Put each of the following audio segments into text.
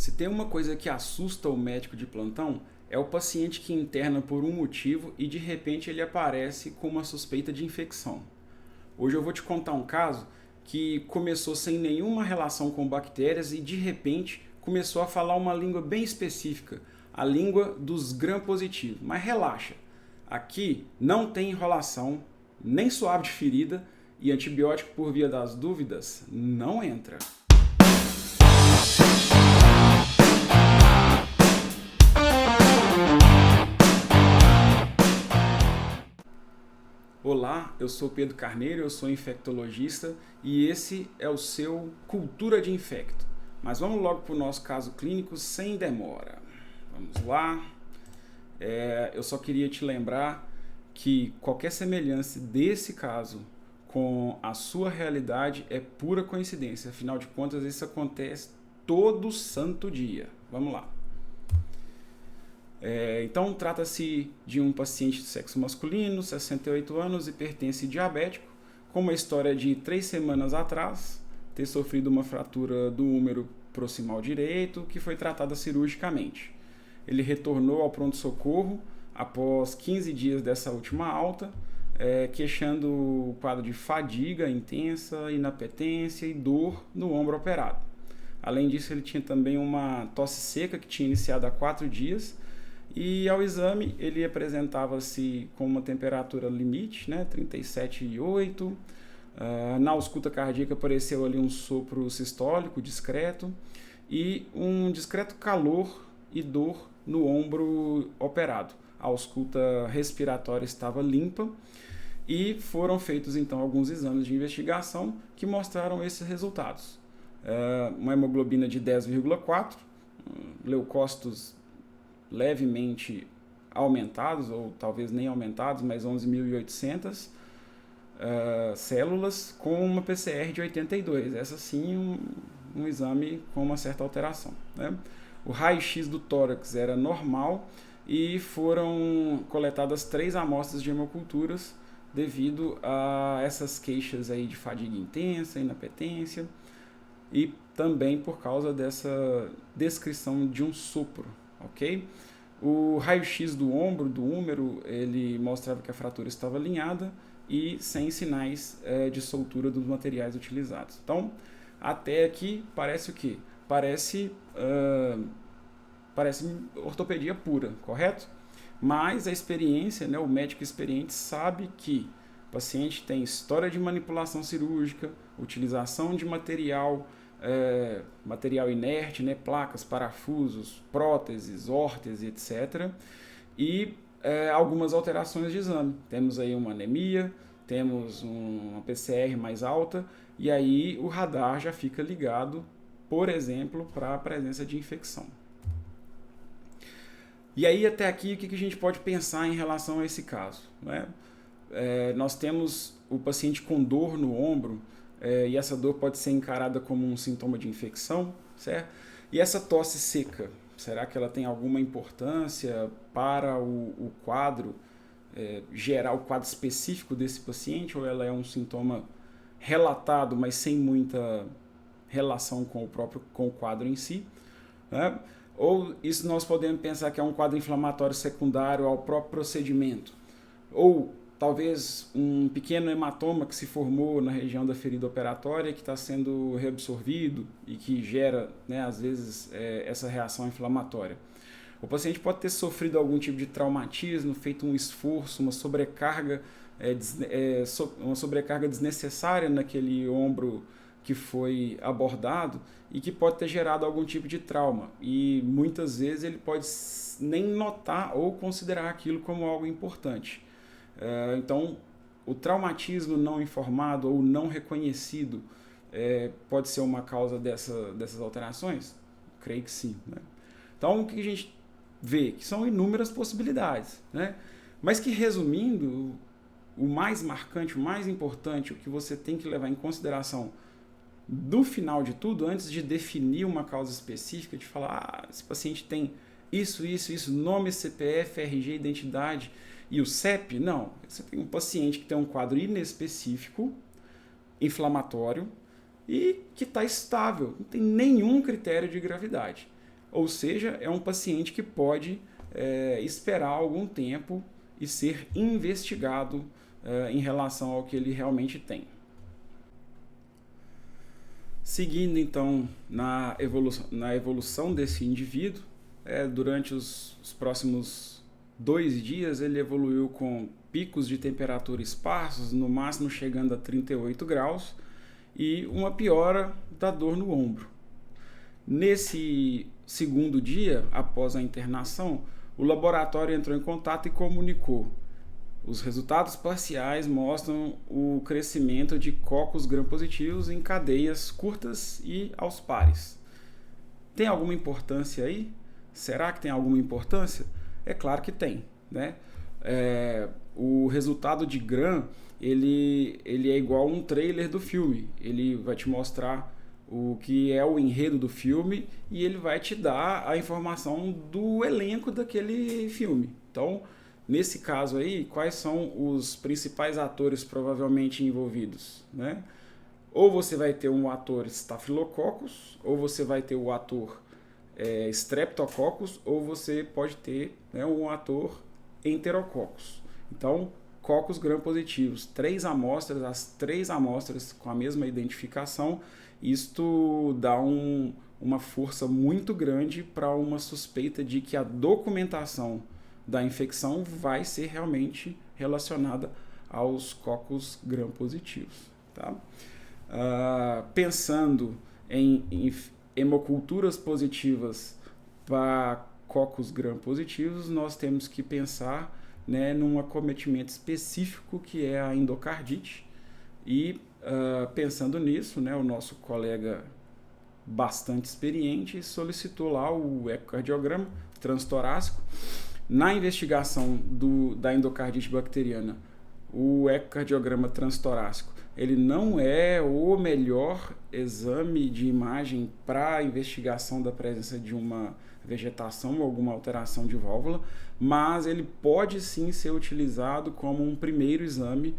Se tem uma coisa que assusta o médico de plantão, é o paciente que interna por um motivo e de repente ele aparece com uma suspeita de infecção. Hoje eu vou te contar um caso que começou sem nenhuma relação com bactérias e de repente começou a falar uma língua bem específica, a língua dos gram-positivos. Mas relaxa, aqui não tem enrolação, nem suave de ferida e antibiótico por via das dúvidas não entra. Olá, eu sou Pedro Carneiro, eu sou infectologista e esse é o seu Cultura de Infecto. Mas vamos logo para o nosso caso clínico sem demora. Vamos lá. Eu só queria te lembrar que qualquer semelhança desse caso com a sua realidade é pura coincidência. Afinal de contas, isso acontece todo santo dia. Vamos lá. Então, trata-se de um paciente de sexo masculino, 68 anos, hipertenso e diabético, com uma história de 3 semanas atrás, ter sofrido uma fratura do húmero proximal direito, que foi tratada cirurgicamente. Ele retornou ao pronto-socorro após 15 dias dessa última alta, queixando o quadro de fadiga intensa, inapetência e dor no ombro operado. Além disso, ele tinha também uma tosse seca que tinha iniciado há 4 dias, e ao exame ele apresentava-se com uma temperatura limite, 37,8. Na ausculta cardíaca apareceu ali um sopro sistólico discreto e um discreto calor e dor no ombro operado. A ausculta respiratória estava limpa e foram feitos então alguns exames de investigação que mostraram esses resultados. Uma hemoglobina de 10,4, leucócitos levemente aumentados, ou talvez nem aumentados, mas 11.800 células com uma PCR de 82. Essa sim, um exame com uma certa alteração. O raio-x do tórax era normal e foram coletadas 3 amostras de hemoculturas devido a essas queixas aí de fadiga intensa, inapetência e também por causa dessa descrição de um sopro. Ok? O raio-x do ombro, do húmero, ele mostrava que a fratura estava alinhada e sem sinais de soltura dos materiais utilizados. Então, até aqui parece o quê? Parece ortopedia pura, correto? Mas a experiência, o médico experiente sabe que o paciente tem história de manipulação cirúrgica, utilização de material inerte, placas, parafusos, próteses, órtese, etc. E algumas alterações de exame. Temos aí uma anemia, temos uma PCR mais alta, e aí o radar já fica ligado, por exemplo, para a presença de infecção. E aí até aqui o que a gente pode pensar em relação a esse caso? Nós temos o paciente com dor no ombro, e essa dor pode ser encarada como um sintoma de infecção, certo? E essa tosse seca, será que ela tem alguma importância para o quadro, gerar o quadro específico desse paciente, ou ela é um sintoma relatado, mas sem muita relação com o quadro em si? Ou isso nós podemos pensar que é um quadro inflamatório secundário ao próprio procedimento? Ou talvez um pequeno hematoma que se formou na região da ferida operatória que está sendo reabsorvido e que gera, às vezes, essa reação inflamatória. O paciente pode ter sofrido algum tipo de traumatismo, feito um esforço, uma sobrecarga desnecessária naquele ombro que foi abordado e que pode ter gerado algum tipo de trauma. E muitas vezes ele pode nem notar ou considerar aquilo como algo importante. Então, o traumatismo não informado ou não reconhecido pode ser uma causa dessas alterações? Creio que sim. Então, o que a gente vê? Que são inúmeras possibilidades. Mas que, resumindo, o mais marcante, o mais importante, o que você tem que levar em consideração do final de tudo, antes de definir uma causa específica, de falar, esse paciente tem isso, nome, CPF, RG, identidade e o CEP, não. Você tem um paciente que tem um quadro inespecífico, inflamatório e que está estável, não tem nenhum critério de gravidade. Ou seja, é um paciente que pode esperar algum tempo e ser investigado em relação ao que ele realmente tem. Seguindo então na evolução desse indivíduo, durante os próximos 2 dias ele evoluiu com picos de temperatura esparsos, no máximo chegando a 38 graus, e uma piora da dor no ombro. Nesse segundo dia, após a internação, o laboratório entrou em contato e comunicou: os resultados parciais mostram o crescimento de cocos gram-positivos em cadeias curtas e aos pares. Tem alguma importância aí? Será que tem alguma importância? É claro que tem, né? O resultado de gram, ele é igual a um trailer do filme. Ele vai te mostrar o que é o enredo do filme e ele vai te dar a informação do elenco daquele filme. Então, nesse caso aí, quais são os principais atores provavelmente envolvidos, né? Ou você vai ter um ator Staphylococcus, ou você vai ter o ator Streptococcus, ou você pode ter, né, um ator Enterococcus. Então, cocos gram-positivos, 3 amostras, as 3 amostras com a mesma identificação, isto dá uma força muito grande para uma suspeita de que a documentação da infecção vai ser realmente relacionada aos cocos gram-positivos. Tá? Pensando em hemoculturas positivas para cocos gram-positivos, nós temos que pensar, né, num acometimento específico que é a endocardite. E pensando nisso, né, o nosso colega bastante experiente solicitou lá o ecocardiograma transtorácico. Na investigação da endocardite bacteriana, o ecocardiograma transtorácico ele não é o melhor exame de imagem para a investigação da presença de uma vegetação ou alguma alteração de válvula, mas ele pode sim ser utilizado como um primeiro exame,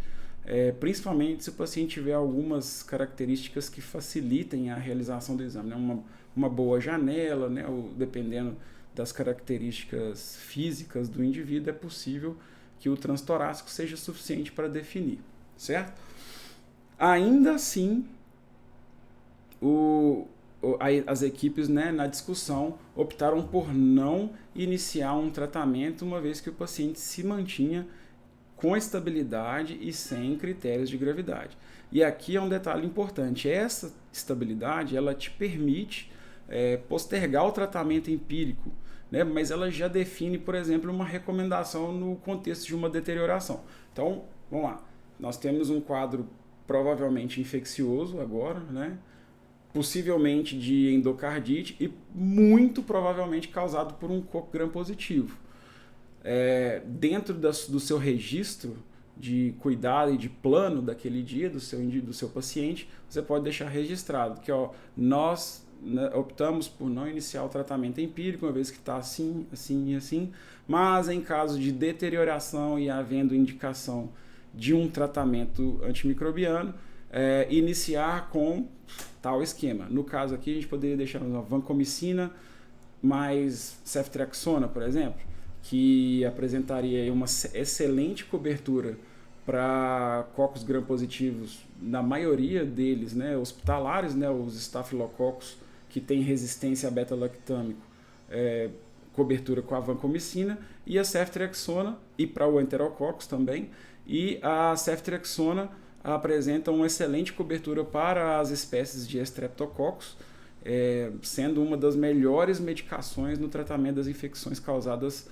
principalmente se o paciente tiver algumas características que facilitem a realização do exame, né? Uma boa janela, né? Dependendo das características físicas do indivíduo, é possível que o transtorácico seja suficiente para definir, certo? Ainda assim, as equipes, né, na discussão optaram por não iniciar um tratamento, uma vez que o paciente se mantinha com estabilidade e sem critérios de gravidade. E aqui é um detalhe importante: essa estabilidade ela te permite postergar o tratamento empírico, né, mas ela já define, por exemplo, uma recomendação no contexto de uma deterioração. Então, vamos lá, nós temos um quadro provavelmente infeccioso agora, né? Possivelmente de endocardite e muito provavelmente causado por um coco gram-positivo. Dentro do seu registro de cuidado e de plano daquele dia, do seu paciente, você pode deixar registrado que nós, né, optamos por não iniciar o tratamento empírico, uma vez que está assim, assim e assim, mas em caso de deterioração e havendo indicação de um tratamento antimicrobiano, iniciar com tal esquema. No caso aqui, a gente poderia deixar uma vancomicina mais ceftriaxona, por exemplo, que apresentaria uma excelente cobertura para cocos gram-positivos, na maioria deles, né, hospitalares, né, os estafilococos que têm resistência a beta-lactâmico, cobertura com a vancomicina, e a ceftriaxona, e para o enterococcus também, e a ceftriaxona apresenta uma excelente cobertura para as espécies de Streptococcus, sendo uma das melhores medicações no tratamento das infecções causadas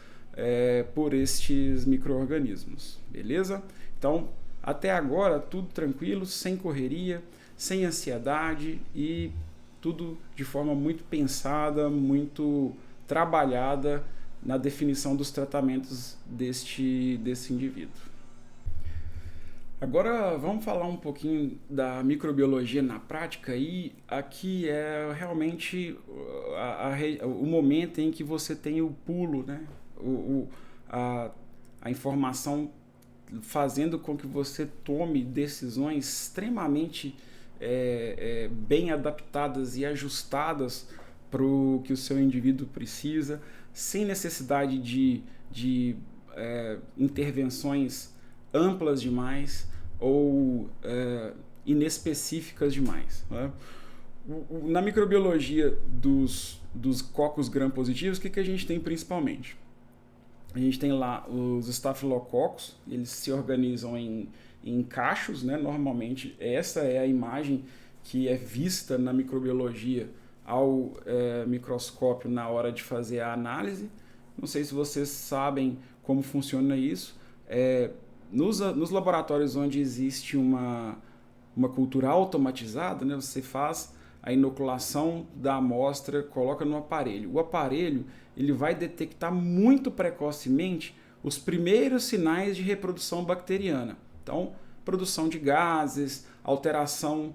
por estes micro-organismos. Beleza? Então, até agora, tudo tranquilo, sem correria, sem ansiedade e tudo de forma muito pensada, muito trabalhada na definição dos tratamentos desse indivíduo. Agora vamos falar um pouquinho da microbiologia na prática, e aqui é realmente o momento em que você tem o pulo, né? A informação fazendo com que você tome decisões extremamente bem adaptadas e ajustadas para o que o seu indivíduo precisa, sem necessidade de intervenções amplas demais ou inespecíficas demais, né? Na microbiologia dos cocos gram-positivos, o que a gente tem principalmente? A gente tem lá os estafilococos, eles se organizam em cachos, né? Normalmente essa é a imagem que é vista na microbiologia ao microscópio na hora de fazer a análise. Não sei se vocês sabem como funciona isso. Nos laboratórios onde existe uma cultura automatizada, né? Você faz a inoculação da amostra, coloca no aparelho. O aparelho ele vai detectar muito precocemente os primeiros sinais de reprodução bacteriana. Então, produção de gases, alteração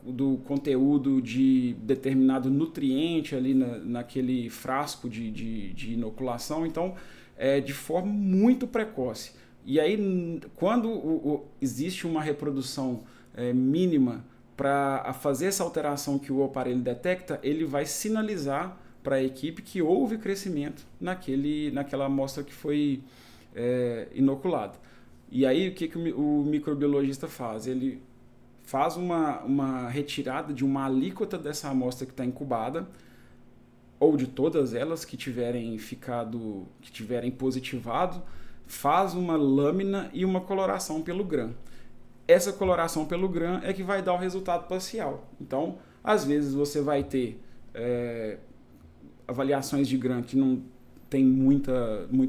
do conteúdo de determinado nutriente ali naquele frasco de inoculação. Então, de forma muito precoce. E aí, quando existe uma reprodução mínima para fazer essa alteração que o aparelho detecta, ele vai sinalizar para a equipe que houve crescimento naquela amostra que foi inoculada. E aí, o que o microbiologista faz? Ele faz uma retirada de uma alíquota dessa amostra que está incubada, ou de todas elas que tiverem positivado, faz uma lâmina e uma coloração pelo Gram. Essa coloração pelo Gram é que vai dar o resultado parcial. Então, às vezes você vai ter avaliações de Gram que não tem muito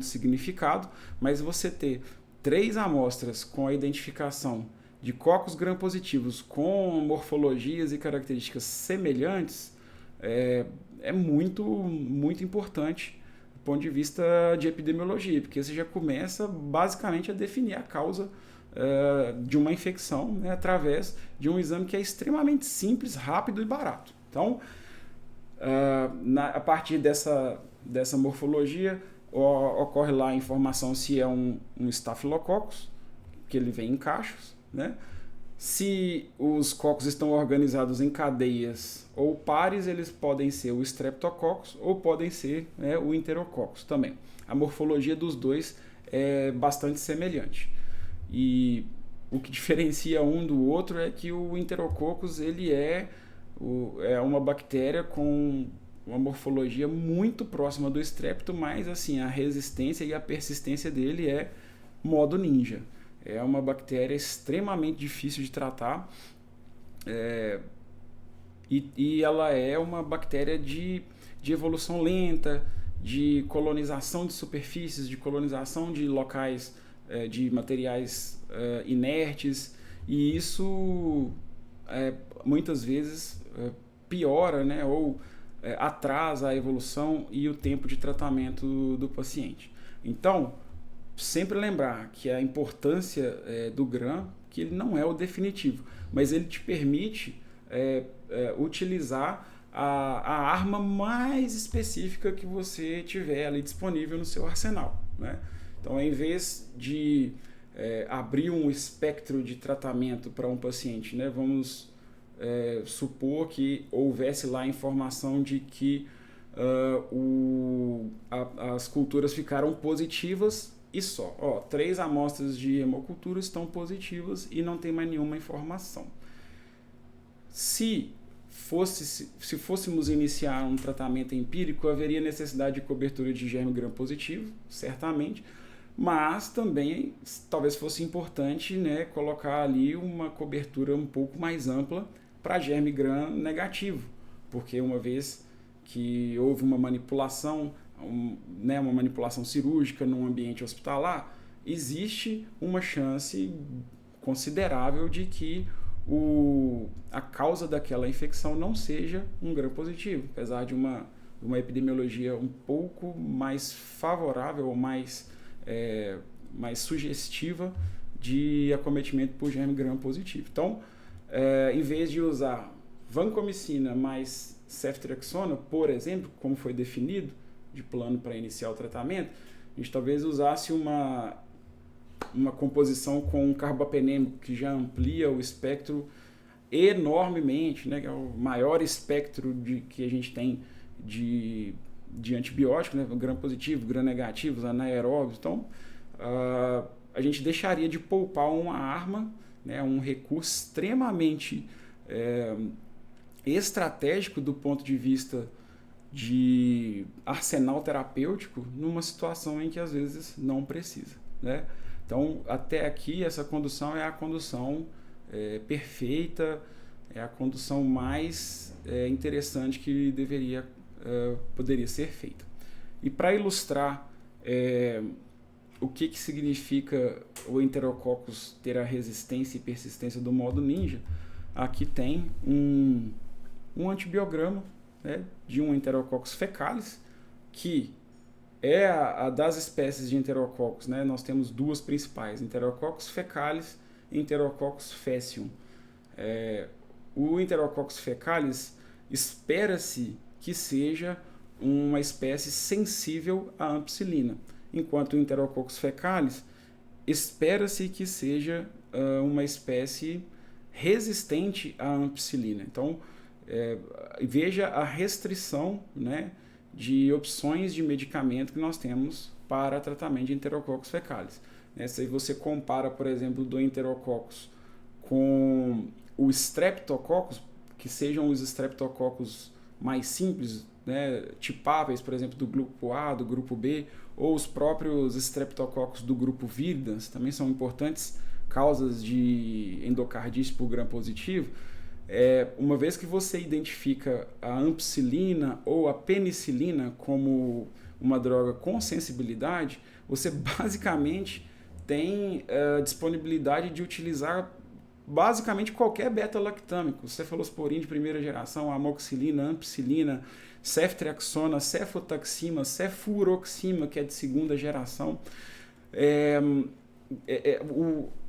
significado, mas você ter 3 amostras com a identificação de cocos gram-positivos com morfologias e características semelhantes é muito, muito importante do ponto de vista de epidemiologia, porque você já começa basicamente a definir a causa de uma infecção, né, através de um exame que é extremamente simples, rápido e barato. Então, a partir dessa morfologia, ocorre lá a informação se é um Staphylococcus, que ele vem em cachos, né? Se os cocos estão organizados em cadeias ou pares, eles podem ser o Streptococcus ou podem ser o Enterococcus também. A morfologia dos dois é bastante semelhante. E o que diferencia um do outro é que o Enterococcus ele é uma bactéria com uma morfologia muito próxima do Strepto, mas assim, a resistência e a persistência dele é modo ninja. É uma bactéria extremamente difícil de tratar e ela é uma bactéria de evolução lenta, de colonização de superfícies, de colonização de locais de materiais inertes, e isso muitas vezes piora, né, ou atrasa a evolução e o tempo de tratamento do paciente. Então, sempre lembrar que a importância do Gram, que ele não é o definitivo, mas ele te permite utilizar a arma mais específica que você tiver ali disponível no seu arsenal, né? Então, em vez de abrir um espectro de tratamento para um paciente, né, vamos supor que houvesse lá a informação de que as culturas ficaram positivas e só. 3 amostras de hemocultura estão positivas e não tem mais nenhuma informação. Se fôssemos iniciar um tratamento empírico, haveria necessidade de cobertura de germe gram positivo, certamente, mas também talvez fosse importante, né, colocar ali uma cobertura um pouco mais ampla para germe gram negativo, porque uma vez que houve uma manipulação, uma manipulação cirúrgica num ambiente hospitalar, existe uma chance considerável de que a causa daquela infecção não seja um gram positivo, apesar de uma epidemiologia um pouco mais favorável ou mais sugestiva de acometimento por germe gram positivo. Então, em vez de usar vancomicina mais ceftriaxona, por exemplo, como foi definido de plano para iniciar o tratamento, a gente talvez usasse uma composição com carbapenêmico, que já amplia o espectro enormemente, né, que é o maior espectro que a gente tem de antibiótico, né, gram positivo, gram negativos, anaeróbios. Então, a gente deixaria de poupar uma arma, né, um recurso extremamente estratégico do ponto de vista de arsenal terapêutico numa situação em que às vezes não precisa, né? Então, até aqui, essa condução é a condução perfeita, é a condução mais interessante que poderia ser feita. E para ilustrar o que significa o Enterococcus ter a resistência e persistência do modo ninja, aqui tem um antibiograma, né, de um Enterococcus fecalis, que é a das espécies de Enterococcus, né? Nós temos duas principais, Enterococcus fecalis e Enterococcus faecium. O Enterococcus fecalis espera-se que seja uma espécie sensível à ampicilina, enquanto o Enterococcus fecalis espera-se que seja uma espécie resistente à ampicilina. Então, veja a restrição, né, de opções de medicamento que nós temos para tratamento de Enterococcus fecalis. Se você compara, por exemplo, do Enterococcus com o Streptococcus, que sejam os Streptococcus mais simples, né, tipáveis, por exemplo, do grupo A, do grupo B, ou os próprios Streptococcus do grupo Viridans, também são importantes causas de endocardite por gram positivo. Uma vez que você identifica a ampicilina ou a penicilina como uma droga com sensibilidade, você basicamente tem a disponibilidade de utilizar basicamente qualquer beta-lactâmico, cefalosporina de primeira geração, amoxicilina, ampicilina, ceftriaxona, cefotaxima, cefuroxima, que é de segunda geração.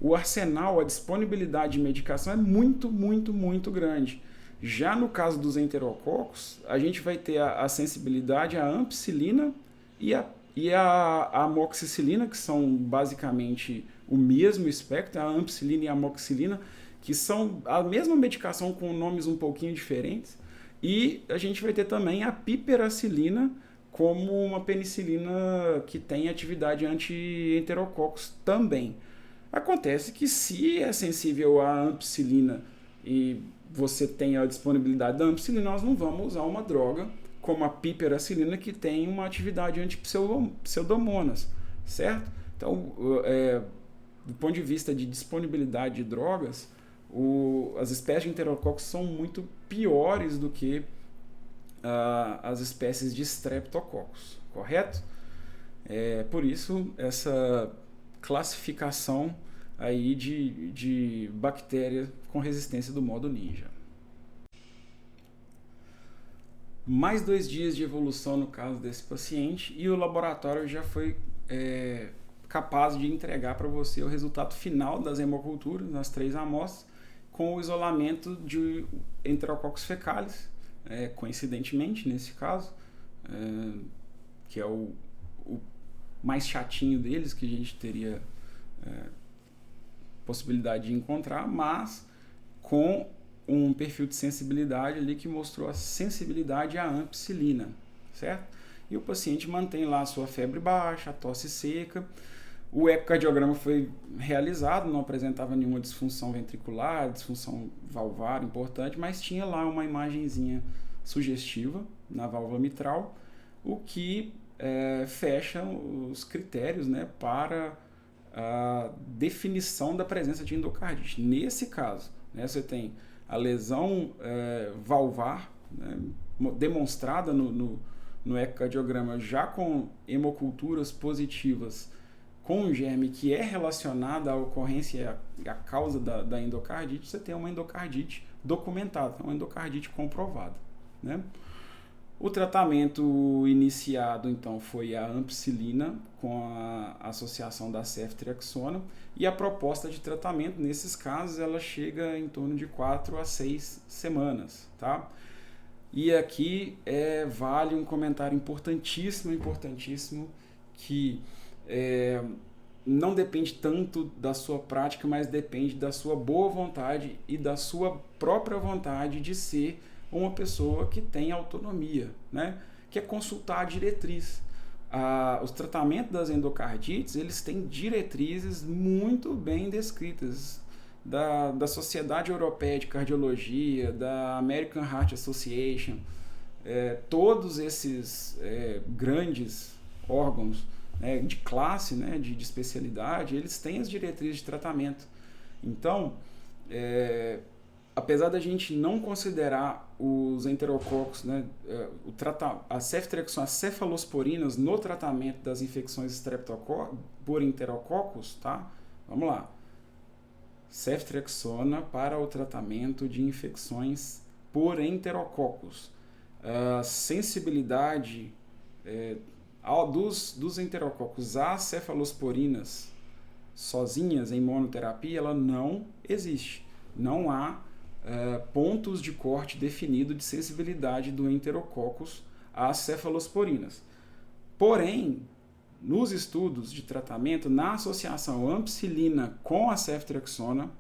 O arsenal, a disponibilidade de medicação é muito, muito, muito grande. Já no caso dos enterococcus, a gente vai ter a sensibilidade à ampicilina e a amoxicilina, que são basicamente o mesmo espectro, a ampicilina e a amoxicilina, que são a mesma medicação com nomes um pouquinho diferentes. E a gente vai ter também a piperacilina, como uma penicilina que tem atividade anti-enterococcus também. Acontece que se é sensível à ampicilina e você tem a disponibilidade da ampicilina, nós não vamos usar uma droga como a piperacilina que tem uma atividade anti-pseudomonas, certo? Então, do ponto de vista de disponibilidade de drogas, as espécies de enterococcus são muito piores do que as espécies de Streptococcus, correto? Por isso, essa classificação aí de bactéria com resistência do modo ninja. Mais 2 dias de evolução no caso desse paciente e o laboratório já foi capaz de entregar para você o resultado final das hemoculturas, nas 3 amostras, com o isolamento de Enterococcus fecalis, coincidentemente nesse caso, que é o mais chatinho deles, que a gente teria possibilidade de encontrar, mas com um perfil de sensibilidade ali que mostrou a sensibilidade à ampicilina, certo? E o paciente mantém lá a sua febre baixa, a tosse seca. O ecocardiograma foi realizado, não apresentava nenhuma disfunção ventricular, disfunção valvar importante, mas tinha lá uma imagenzinha sugestiva na válvula mitral, o que fecha os critérios, né, para a definição da presença de endocardite. Nesse caso, né, você tem a lesão valvar, né, demonstrada no ecocardiograma já com hemoculturas positivas com um germe que é relacionada à ocorrência e à causa da endocardite, você tem uma endocardite documentada, uma endocardite comprovada, né? O tratamento iniciado, então, foi a ampicilina com a associação da ceftriaxona, e a proposta de tratamento, nesses casos, ela chega em torno de 4 a 6 semanas, tá? E aqui vale um comentário importantíssimo, que não depende tanto da sua prática, mas depende da sua boa vontade e da sua própria vontade de ser uma pessoa que tem autonomia, né? Que é consultar a diretriz. Os tratamentos das endocardites, eles têm diretrizes muito bem descritas da Sociedade Europeia de Cardiologia, da American Heart Association, todos esses grandes órgãos, né, de classe, né, de especialidade, eles têm as diretrizes de tratamento. Então, apesar da gente não considerar os enterococos, né, a ceftriaxona, as cefalosporinas no tratamento das infecções por enterococos, tá? Vamos lá. Ceftriaxona para o tratamento de infecções por enterococos. A sensibilidade dos enterococos às cefalosporinas sozinhas em monoterapia, ela não existe. Não há pontos de corte definido de sensibilidade do enterococos às cefalosporinas. Porém, nos estudos de tratamento, na associação ampicilina com a ceftriaxona,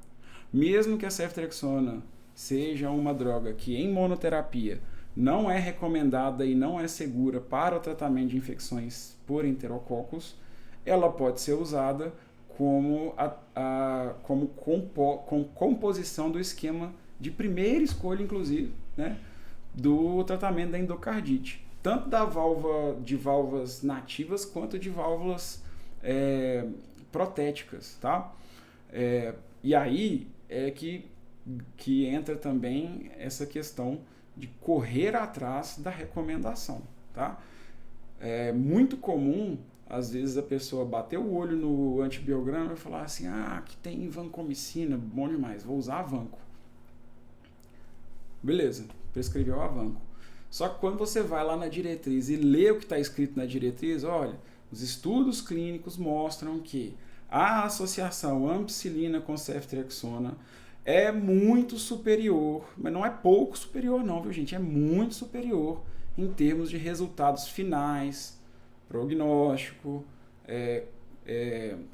mesmo que a ceftriaxona seja uma droga que em monoterapia não é recomendada e não é segura para o tratamento de infecções por enterococos, ela pode ser usada como composição do esquema de primeira escolha, inclusive, né, do tratamento da endocardite, tanto de válvulas nativas quanto de válvulas protéticas, tá? E aí é que entra também essa questão de correr atrás da recomendação, tá? É muito comum, às vezes, a pessoa bater o olho no antibiograma e falar assim, aqui tem vancomicina, bom demais, vou usar a vanco. Beleza, prescreveu a vanco. Só que quando você vai lá na diretriz e lê o que está escrito na diretriz, olha, os estudos clínicos mostram que a associação ampicilina com ceftriaxona é muito superior, mas não é pouco superior não, viu gente? É muito superior em termos de resultados finais, prognóstico,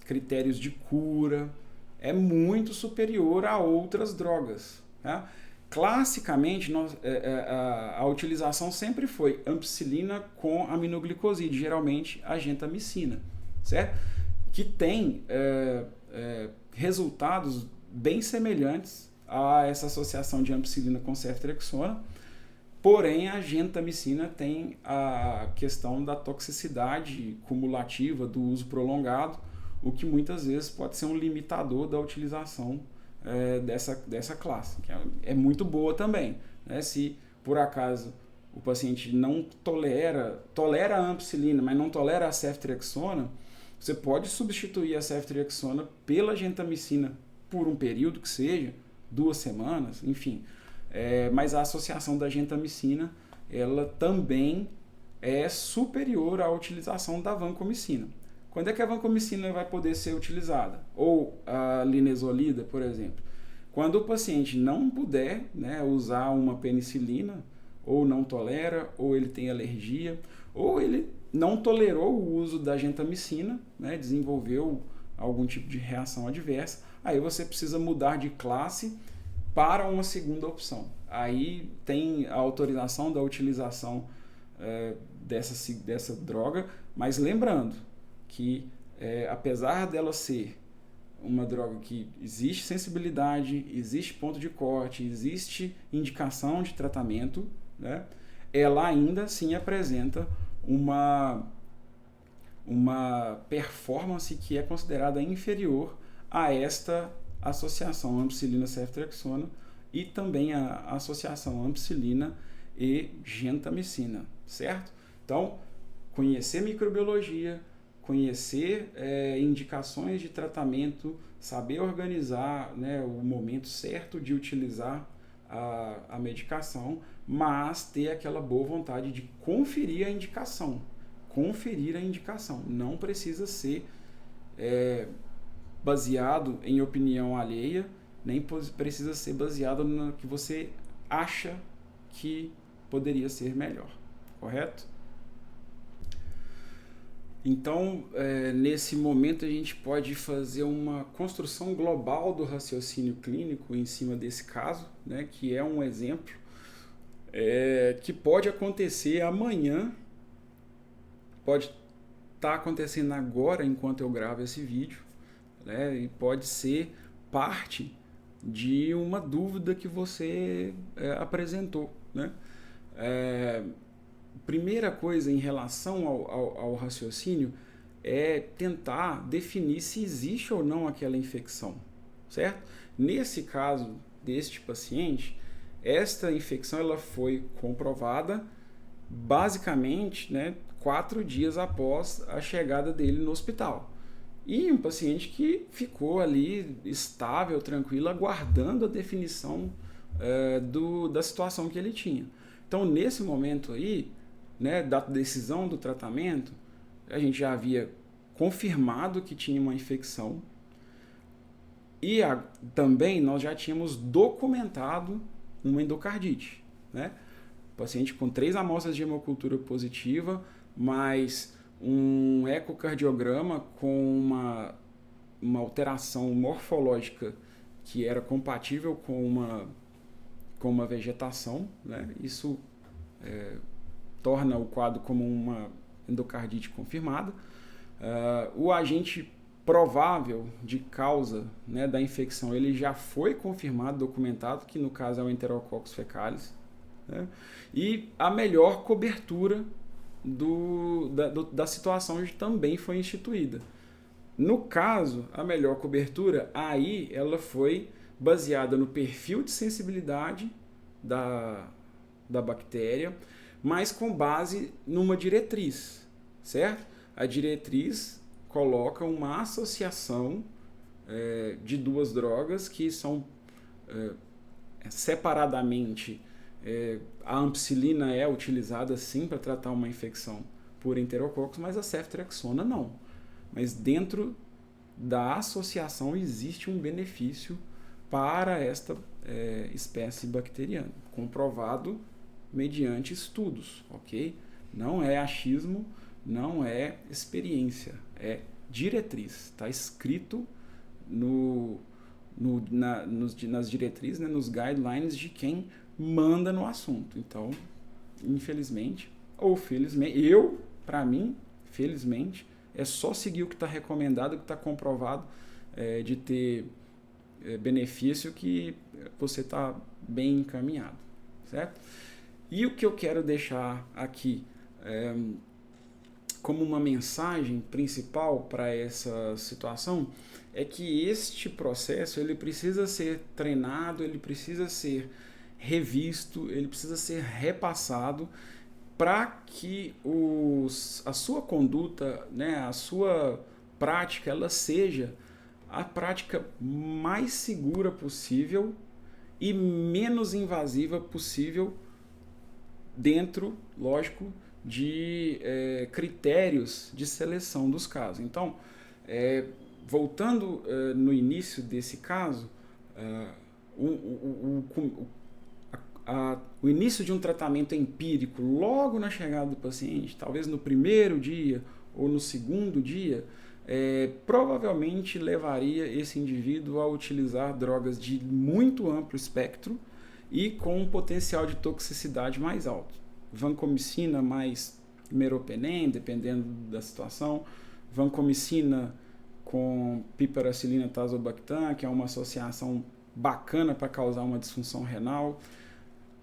critérios de cura, é muito superior a outras drogas, tá? Classicamente, a utilização sempre foi ampicilina com aminoglicoside, geralmente a gentamicina, certo? Que tem resultados bem semelhantes a essa associação de ampicilina com ceftriaxona, porém a gentamicina tem a questão da toxicidade cumulativa do uso prolongado, o que muitas vezes pode ser um limitador da utilização dessa classe, que é muito boa também, né? Se por acaso o paciente não tolera a ampicilina, mas não tolera a ceftriaxona, você pode substituir a ceftriaxona pela gentamicina por um período que seja, 2 semanas, enfim. Mas a associação da gentamicina, ela também é superior à utilização da vancomicina. Quando é que a vancomicina vai poder ser utilizada? Ou a linezolida, por exemplo. Quando o paciente não puder, né, usar uma penicilina, ou não tolera, ou ele tem alergia, ou ele não tolerou o uso da gentamicina, né, desenvolveu algum tipo de reação adversa, aí você precisa mudar de classe para uma segunda opção. Aí tem a autorização da utilização dessa droga, mas lembrando que apesar dela ser uma droga que existe sensibilidade, existe ponto de corte, existe indicação de tratamento, né, ela ainda assim apresenta uma performance que é considerada inferior a esta associação ampicilina-ceftriaxona e também a associação ampicilina e gentamicina, certo? Então, conhecer microbiologia, conhecer indicações de tratamento, saber organizar, né, o momento certo de utilizar a medicação, mas ter aquela boa vontade de conferir a indicação. Não precisa ser baseado em opinião alheia, nem precisa ser baseado no que você acha que poderia ser melhor, correto? Então, nesse momento, a gente pode fazer uma construção global do raciocínio clínico em cima desse caso, né, que é um exemplo que pode acontecer amanhã, pode estar acontecendo agora enquanto eu gravo esse vídeo, né, e pode ser parte de uma dúvida que você apresentou, né? Primeira coisa em relação ao raciocínio é tentar definir se existe ou não aquela infecção, certo? Nesse caso deste paciente, esta infecção ela foi comprovada basicamente, né, 4 dias após a chegada dele no hospital. E um paciente que ficou ali estável, tranquilo, aguardando a definição da situação que ele tinha. Então, nesse momento aí, né, da decisão do tratamento, a gente já havia confirmado que tinha uma infecção e também nós já tínhamos documentado uma endocardite, né? Paciente com 3 amostras de hemocultura positiva, mais um ecocardiograma com uma alteração morfológica que era compatível com uma vegetação, né? Isso torna o quadro como uma endocardite confirmada. O agente provável de causa, né, da infecção ele já foi confirmado, documentado, que no caso é o Enterococcus fecalis, né? E a melhor cobertura da situação também foi instituída. No caso, a melhor cobertura, aí ela foi baseada no perfil de sensibilidade da bactéria, mas com base numa diretriz, certo? A diretriz coloca uma associação de 2 drogas que são separadamente. A ampicilina é utilizada sim para tratar uma infecção por enterococcus, mas a ceftriaxona não. Mas dentro da associação existe um benefício para esta espécie bacteriana, comprovado mediante estudos, ok? Não é achismo, não é experiência, é diretriz. Está escrito nas diretrizes, né, nos guidelines de quem manda no assunto. Então, infelizmente, ou felizmente, para mim, felizmente, é só seguir o que está recomendado, o que está comprovado de ter benefício, que você está bem encaminhado, certo? E o que eu quero deixar aqui como uma mensagem principal para essa situação é que este processo ele precisa ser treinado, ele precisa ser revisto, ele precisa ser repassado para que a sua conduta, né, a sua prática, ela seja a prática mais segura possível e menos invasiva possível dentro, lógico, de critérios de seleção dos casos. Então, voltando no início desse caso, o início de um tratamento empírico logo na chegada do paciente, talvez no primeiro dia ou no segundo dia, provavelmente levaria esse indivíduo a utilizar drogas de muito amplo espectro e com um potencial de toxicidade mais alto. Vancomicina mais meropenem, dependendo da situação, vancomicina com piperacilina tazobactam, que é uma associação bacana para causar uma disfunção renal,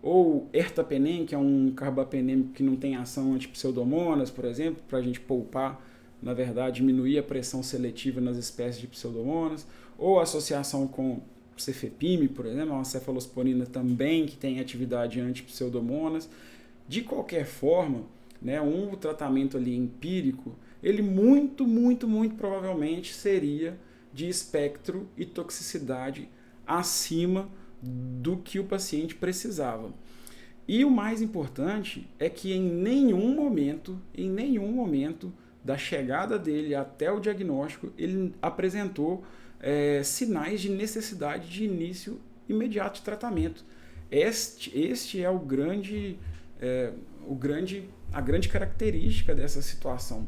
ou ertapenem, que é um carbapenêmico que não tem ação anti-pseudomonas, por exemplo, para a gente poupar, na verdade, diminuir a pressão seletiva nas espécies de pseudomonas, ou associação com cefepime, por exemplo, uma cefalosporina também que tem atividade anti-pseudomonas. De qualquer forma, né, um tratamento ali empírico, ele muito provavelmente seria de espectro e toxicidade acima do que o paciente precisava. E o mais importante é que em nenhum momento da chegada dele até o diagnóstico, ele apresentou sinais de necessidade de início imediato de tratamento. Este é o grande a grande característica dessa situação,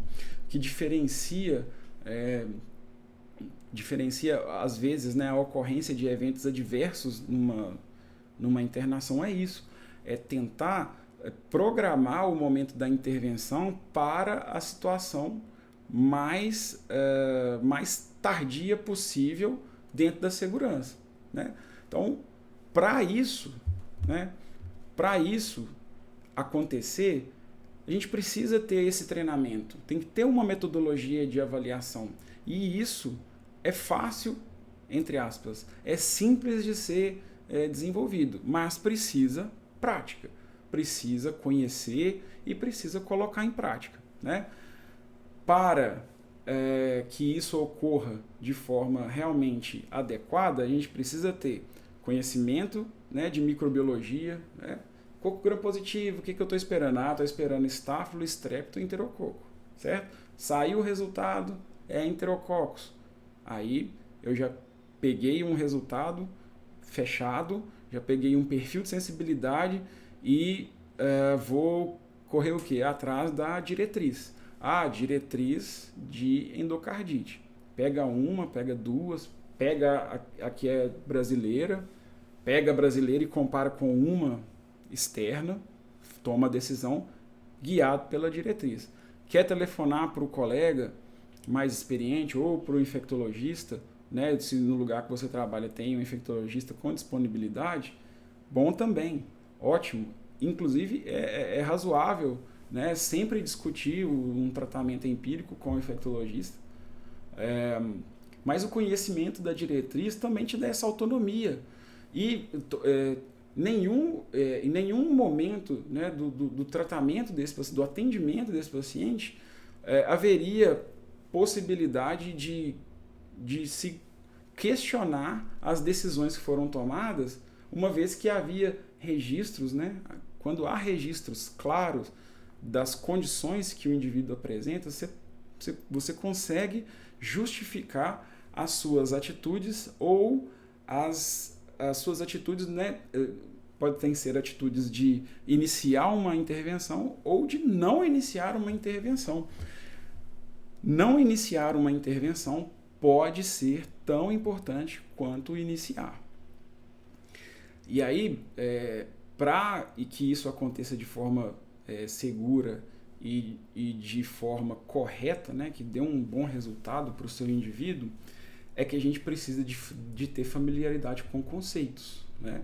que diferencia às vezes, né, a ocorrência de eventos adversos numa internação é isso, é tentar programar o momento da intervenção para a situação mais tardia possível dentro da segurança, né? Então, para isso acontecer, a gente precisa ter esse treinamento, tem que ter uma metodologia de avaliação, e isso é fácil, entre aspas, é simples de ser desenvolvido, mas precisa prática, precisa conhecer e precisa colocar em prática, né? Para que isso ocorra de forma realmente adequada, a gente precisa ter conhecimento, né, de microbiologia, né? Coco gram-positivo, o que eu estou esperando? Estou esperando estáfilo, estrepto e enterococo, certo? Saiu o resultado, é enterococos. Aí eu já peguei um resultado fechado, já peguei um perfil de sensibilidade e vou correr o quê? Atrás da diretriz. Diretriz de endocardite. Pega uma, pega duas, pega a que é brasileira, pega a brasileira e compara com uma externa, toma a decisão guiado pela diretriz. Quer telefonar para o colega mais experiente ou para o infectologista, né, se no lugar que você trabalha tem um infectologista com disponibilidade, bom também, ótimo. Inclusive é razoável, né, sempre discutir um tratamento empírico com o infectologista, mas o conhecimento da diretriz também te dá essa autonomia. E em nenhum momento, né, do tratamento do atendimento desse paciente haveria possibilidade de se questionar as decisões que foram tomadas, uma vez que havia registros, né? Quando há registros claros das condições que o indivíduo apresenta, você consegue justificar as suas atitudes ou as suas atitudes, né? Podem ser atitudes de iniciar uma intervenção ou de não iniciar uma intervenção. Não iniciar uma intervenção pode ser tão importante quanto iniciar. E aí, para que isso aconteça de forma segura e de forma correta, né, que dê um bom resultado para o seu indivíduo, é que a gente precisa de ter familiaridade com conceitos, né?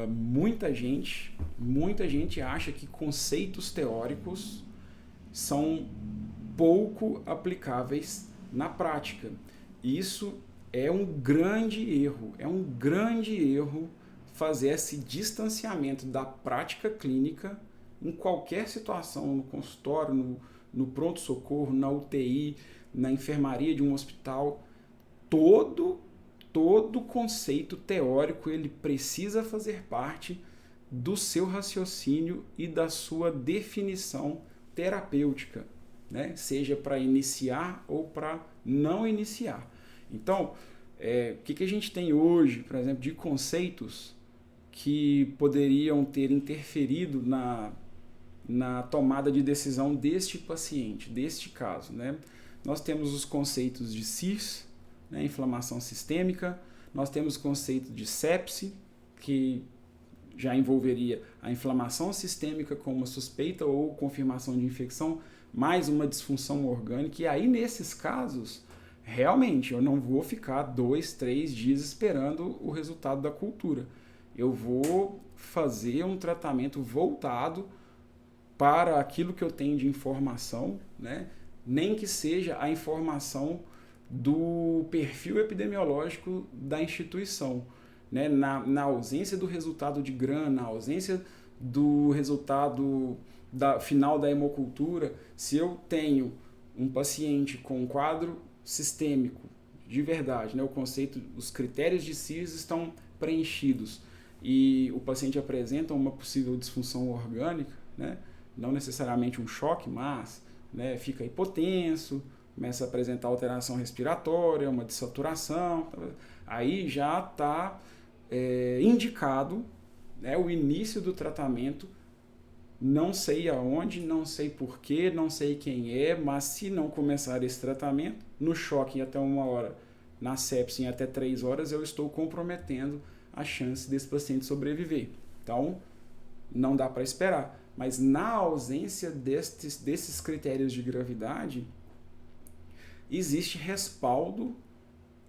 Muita gente acha que conceitos teóricos são pouco aplicáveis na prática. Isso é um grande erro fazer esse distanciamento da prática clínica em qualquer situação, no consultório, no pronto-socorro, na UTI, na enfermaria de um hospital. Todo conceito teórico ele precisa fazer parte do seu raciocínio e da sua definição terapêutica, né? Seja para iniciar ou para não iniciar. Então, o que a gente tem hoje, por exemplo, de conceitos que poderiam ter interferido na tomada de decisão deste paciente, deste caso, né? Nós temos os conceitos de CIRS, né, inflamação sistêmica, nós temos o conceito de sepse, que já envolveria a inflamação sistêmica com uma suspeita ou confirmação de infecção, mais uma disfunção orgânica, e aí nesses casos, realmente, eu não vou ficar 2, 3 dias esperando o resultado da cultura. Eu vou fazer um tratamento voltado para aquilo que eu tenho de informação, né? Nem que seja a informação do perfil epidemiológico da instituição, né? Na ausência do resultado de GRAM, na ausência do resultado final da hemocultura, se eu tenho um paciente com um quadro sistêmico de verdade, né? O conceito, os critérios de CIRS estão preenchidos e o paciente apresenta uma possível disfunção orgânica, né? Não necessariamente um choque, mas, né, fica hipotenso, começa a apresentar alteração respiratória, uma dessaturação, aí já está indicado, né, o início do tratamento não sei aonde, não sei porquê, não sei quem é, mas se não começar esse tratamento, no choque em até 1 hora, na sepse em até 3 horas, eu estou comprometendo a chance desse paciente sobreviver. Então, não dá para esperar. Mas na ausência desses critérios de gravidade, existe respaldo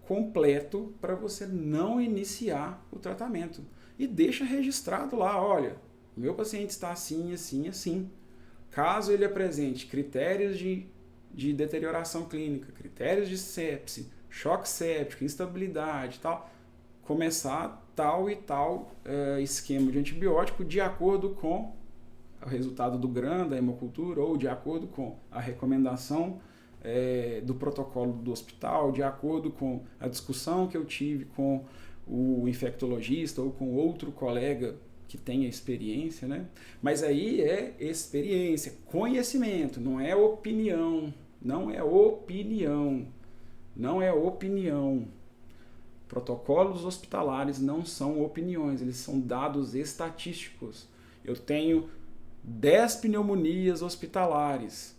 completo para você não iniciar o tratamento. E deixa registrado lá, olha, meu paciente está assim, assim, assim. Caso ele apresente critérios de deterioração clínica, critérios de sepse, choque séptico, instabilidade e tal, começar tal e tal esquema de antibiótico de acordo com o resultado do GRAM, da hemocultura, ou de acordo com a recomendação do protocolo do hospital, de acordo com a discussão que eu tive com o infectologista ou com outro colega que tenha experiência, né? Mas aí é experiência, conhecimento, não é opinião, não é opinião, não é opinião. Protocolos hospitalares não são opiniões, eles são dados estatísticos. Eu tenho 10 pneumonias hospitalares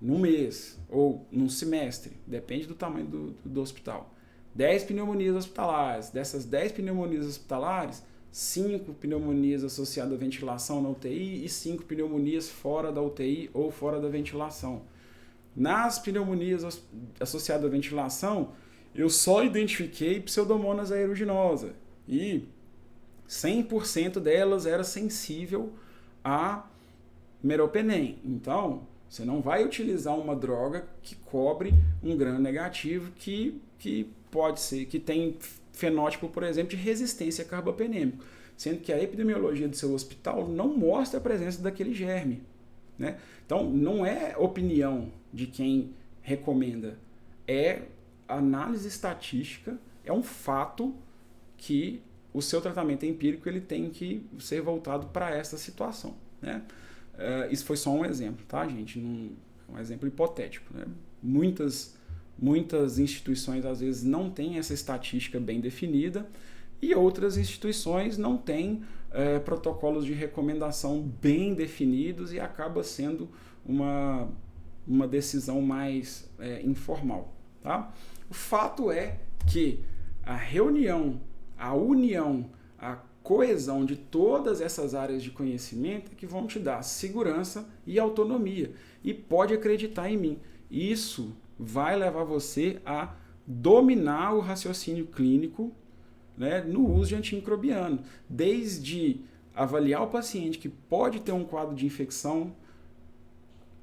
num mês ou num semestre, depende do tamanho do hospital. 10 pneumonias hospitalares, dessas 10 pneumonias hospitalares, 5 pneumonias associadas à ventilação na UTI e 5 pneumonias fora da UTI ou fora da ventilação. Nas pneumonias associadas à ventilação, eu só identifiquei Pseudomonas aeruginosa e 100% delas era sensível a meropenem. Então, você não vai utilizar uma droga que cobre um gram negativo que pode ser, que tem fenótipo, por exemplo, de resistência a carbapenêmico, sendo que a epidemiologia do seu hospital não mostra a presença daquele germe, né? Então, não é opinião de quem recomenda, é análise estatística, é um fato que o seu tratamento empírico ele tem que ser voltado para essa situação, né? Isso foi só um exemplo, tá, gente? Um exemplo hipotético, né? Muitas instituições, às vezes, não têm essa estatística bem definida e outras instituições não têm protocolos de recomendação bem definidos e acaba sendo uma decisão mais informal, tá? O fato é que a reunião, a união, a coesão de todas essas áreas de conhecimento que vão te dar segurança e autonomia. E pode acreditar em mim, isso vai levar você a dominar o raciocínio clínico, né, no uso de antimicrobiano. Desde avaliar o paciente que pode ter um quadro de infecção,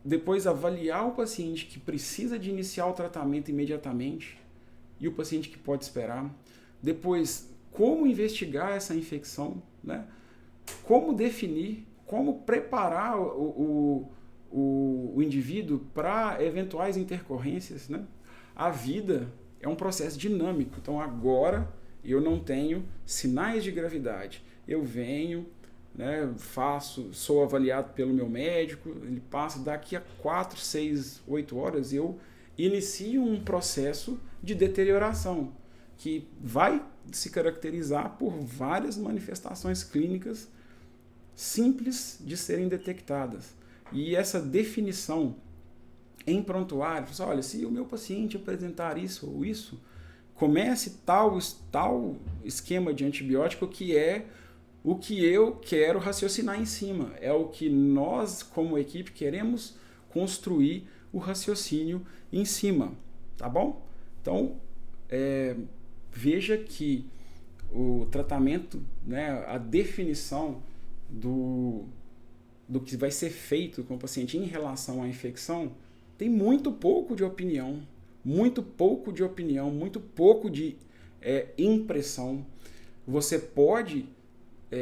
depois avaliar o paciente que precisa de iniciar o tratamento imediatamente e o paciente que pode esperar. Depois, como investigar essa infecção, né? Como definir, como preparar o indivíduo para eventuais intercorrências, né? A vida é um processo dinâmico. Então, agora eu não tenho sinais de gravidade. Eu venho, né, sou avaliado pelo meu médico, ele passa daqui a 4, 6, 8 horas, eu inicio um processo de deterioração que vai se caracterizar por várias manifestações clínicas simples de serem detectadas. E essa definição em prontuário, olha, se o meu paciente apresentar isso ou isso, comece tal esquema de antibiótico que é o que eu quero raciocinar em cima. É o que nós, como equipe, queremos construir o raciocínio em cima. Tá bom? Então, veja que o tratamento, né, a definição do que vai ser feito com o paciente em relação à infecção tem muito pouco de opinião, muito pouco de impressão. Você pode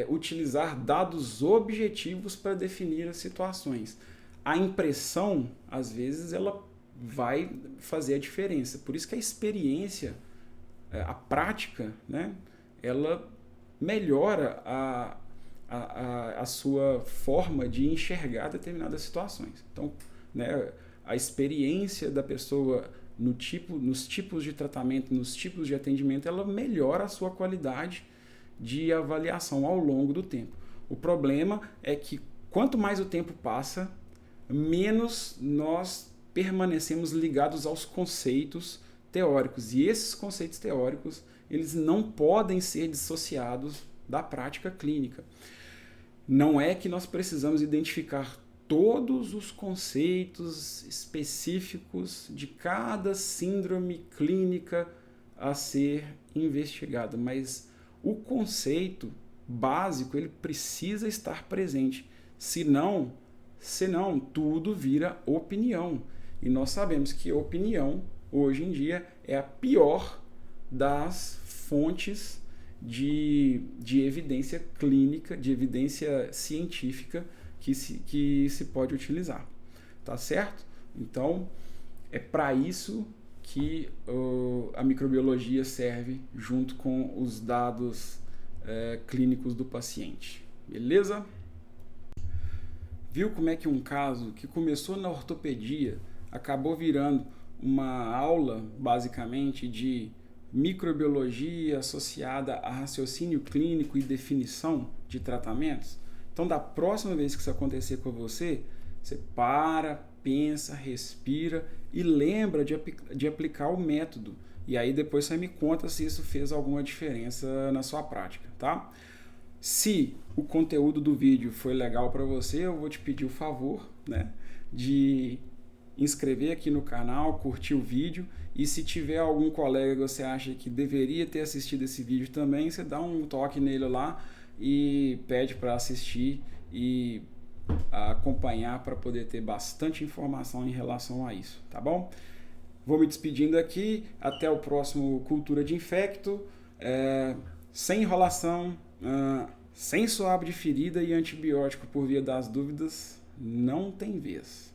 utilizar dados objetivos para definir as situações. A impressão, às vezes, ela vai fazer a diferença. Por isso que a experiência, a prática, né, ela melhora a sua forma de enxergar determinadas situações. Então, né, a experiência da pessoa nos tipos de tratamento, nos tipos de atendimento, ela melhora a sua qualidade de avaliação ao longo do tempo. O problema é que quanto mais o tempo passa, menos nós permanecemos ligados aos conceitos teóricos. E esses conceitos teóricos, eles não podem ser dissociados da prática clínica. Não é que nós precisamos identificar todos os conceitos específicos de cada síndrome clínica a ser investigado, mas o conceito básico ele precisa estar presente, senão tudo vira opinião. E nós sabemos que opinião, hoje em dia, é a pior das fontes de evidência clínica, de evidência científica que se pode utilizar. Tá certo? Então, é para isso que a microbiologia serve junto com os dados clínicos do paciente. Beleza? Viu como é que um caso que começou na ortopedia acabou virando uma aula, basicamente, de microbiologia associada a raciocínio clínico e definição de tratamentos? Então, da próxima vez que isso acontecer com você, você para, pensa, respira e lembra de aplicar o método. E aí depois você me conta se isso fez alguma diferença na sua prática, tá? Se o conteúdo do vídeo foi legal para você, eu vou te pedir o favor, né, de inscrever aqui no canal, curtir o vídeo, e se tiver algum colega que você acha que deveria ter assistido esse vídeo também, você dá um toque nele lá e pede para assistir e acompanhar para poder ter bastante informação em relação a isso, tá bom? Vou me despedindo aqui, até o próximo Cultura de Infecto, sem enrolação, sem suave de ferida e antibiótico por via das dúvidas, não tem vez.